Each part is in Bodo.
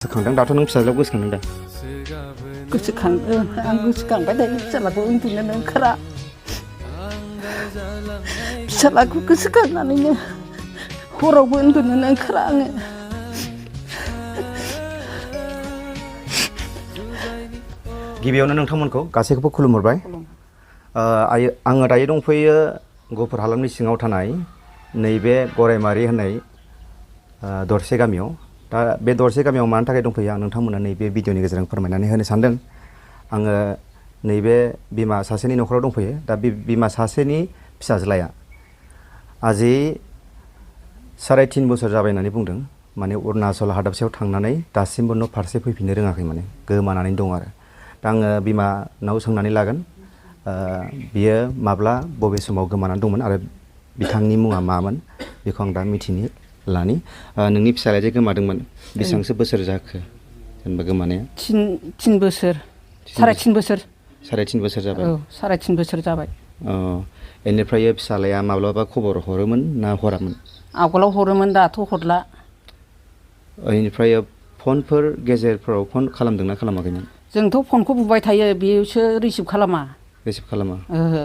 गोसोखांदों दाथ' नों फिसाज्लायाव गोसोखांदों दा गोसोखांदों आं गोसोखांबाय थायो फिसाज्लाखौ उन्दुनोनो ओंखारा फिसाज्लाखौ गोसोखांनानैनो हरावबो उन्दुनोनो ओंखारा आङो गिबियावनो नोंथांमोनखौ गासैखौबो खुलुमहरबाय आङो दायो दंफैयो गहपुर हालामनि सिङाव थानाय नैबे गरायमारि होननाय दरसे गामियाव दा बे दरसे गामियाव मानि थाखाय दंफैयो आं नोंथांमोननो नैबे भिडिअनि गेजेरजों फोरमायनानै होनो सानदों आङो नैबे बिमा सासेनि न'खराव दंफैयो दा बे बिमा सासेनि फिसाज्लाया आजि 3.5 बोसोर जाबाय होननानै बुंदों माने अरुणाचल हादाबसायाव थांनानै दासिमबो न' फारसे फैफिननो रोङाखै माने गोमानानै दं आरो दा आङो बिमानाव सोंनानै लागोन बियो माब्ला बबे समाव गोमानानै दंमोन आरो बिथांनि मुङा मामोन बेखौ आं दा मिथिनो लानि नोंनि फिसालाया जे गोमादोंमोन बेसेबांसो बोसोर जाखो जेनेबा गोमानाया 3 बोसोर 3.5 बोसोर 3.5 बोसोर जाबाय औ 3.5 बोसोर जाबाय बेनिफ्राय फिसालाया माब्लाबा खबर हरोमोन ना हरामोन आगोलाव हरोमोन दाथ' हरला बेनिफ्राय फनफोर गेजेरफोराव फन खालामदोंना खालामाखैमोन जोंथ' फनखौ बुबाय थायो बेसो रिसिभ खालामा ओहो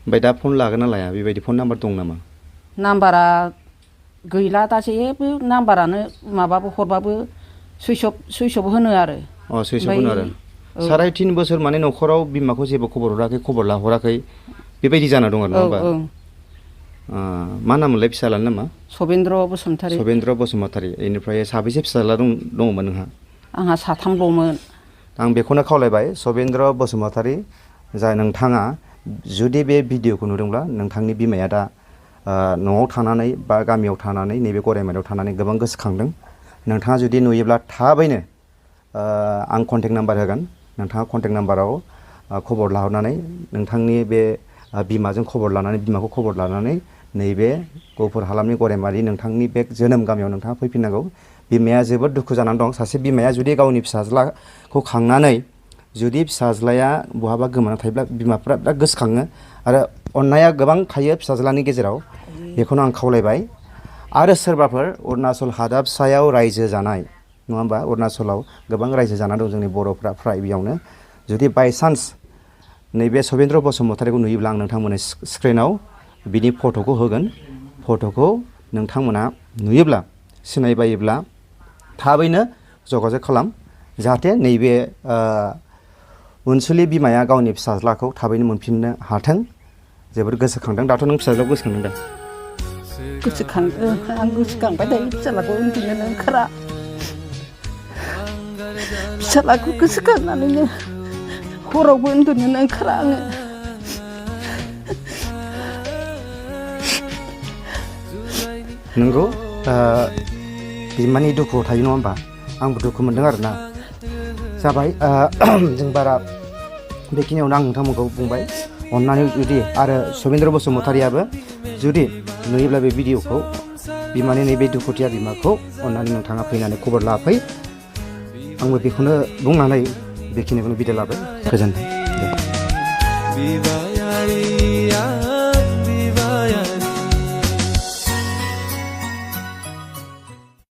ओमफ्राय दा फन लागोन ना लाया बेबायदि फन नाम्बार दं नामा नाम्बारा गैला दा जेबो नाम्बारानो माबाबो हरबाबो सुइस अफ होनो आरो सुइस अफ होनो आरो 3.5 बोसोर माने न'खराव बिमाखौ जेबो खबर हराखै खबर लाहराखै बेबायदि जाना दं आरो नङा होमबा मा नाममोनलाय फिसालानि नामा सबिन्द्र बसुमतारी बेनिफ्राय साबेसे फिसाला दङमोन नोंहा आंहा 3ल'मोन आं बेखौनो खावलायबाय सबिन्द्र बसुमतारी जाय नोंथाङा जुदि बे भिडिअखौ नुदोंब्ला नोंथांनि बिमाया दा न'आव थानानै बा गामियाव थानानै नैबे गरायमारियाव थानानै गोबां गोसोखांदों नोंथाङा जुदि नुयोब्ला थाबैनो आं कन्टेक्ट नाम्बार होगोन नोंथाङा कन्टेक्ट नाम्बाराव खबर लाहरनानै नोंथांनि बे बिमाजों बिमाखौ खबर लानानै नैबे गहपुर हालामनि गरायमारि नोंथांनि बे जोनोम गामियाव नोंथाङा फैफिननांगौ बिमाया जोबोद दुखु जानानै दं सासे बिमाया जुदि गावनि फिसाज्लाखौ खांनानै जुदि फिसाज्लाया बहाबा गोमाना थायोब्ला बिमाफ्रा बिराद गोसोखाङो आरो अननाया गोबां थायो फिसाज्लानि गेजेराव बेखौनो आं खावलायबाय आरो सोरबाफोर अरुणाचल हादाबसायाव रायजो जानाय नङा होमबा अरुणाचलाव गोबां रायजो जाना दं जोंनि बर'फ्रा फ्राय बेयावनो जुदि बायसान्स नैबे सबिन्द्र बसुमतारीखौ नुयोब्ला आं नोंथांमोननि स्क्रिनाव बिनि फट'खौ होगोन फट'खौ नोंथांमोना नुयोब्ला सिनायबायोब्ला थाबैनो जगाजग खालाम जाहाथे नैबे अनसुलि बिमाया गावनि फिसाज्लाखौ थाबैनो मोनफिननो हाथों जोबोद गोसोखांदों दाथ' नों फिसाज्लायाव गोसोखांदों दा गोसोखांदों आं गोसोखांबाय थायो फिसाज्लाखौ उन्दुनोनो ओंखारा फिसाज्लाखौ गोसोखांनानैनो हरावबो उन्दुनोनो ओंखारा आङो नंगौ बिमानि दुखुआव थायो नङा होमबा आंबो दुखु मोनदों आरोना जाबाय जों बारा बेखिनियावनो आं नोंथांमोनखौ बुंबाय अननानै जुदि आरो सबिन्द्र बसुमतारीयाबो जुदि नुयोब्ला बे भिडिअखौ बिमानि नैबे दुखुथिया बिमाखौ अननानै नोंथाङा फैनानै खबर लाफै आंबो बेखौनो बुंनानै बेखिनिखौनो बिदाय लाबाय गोजोन्थों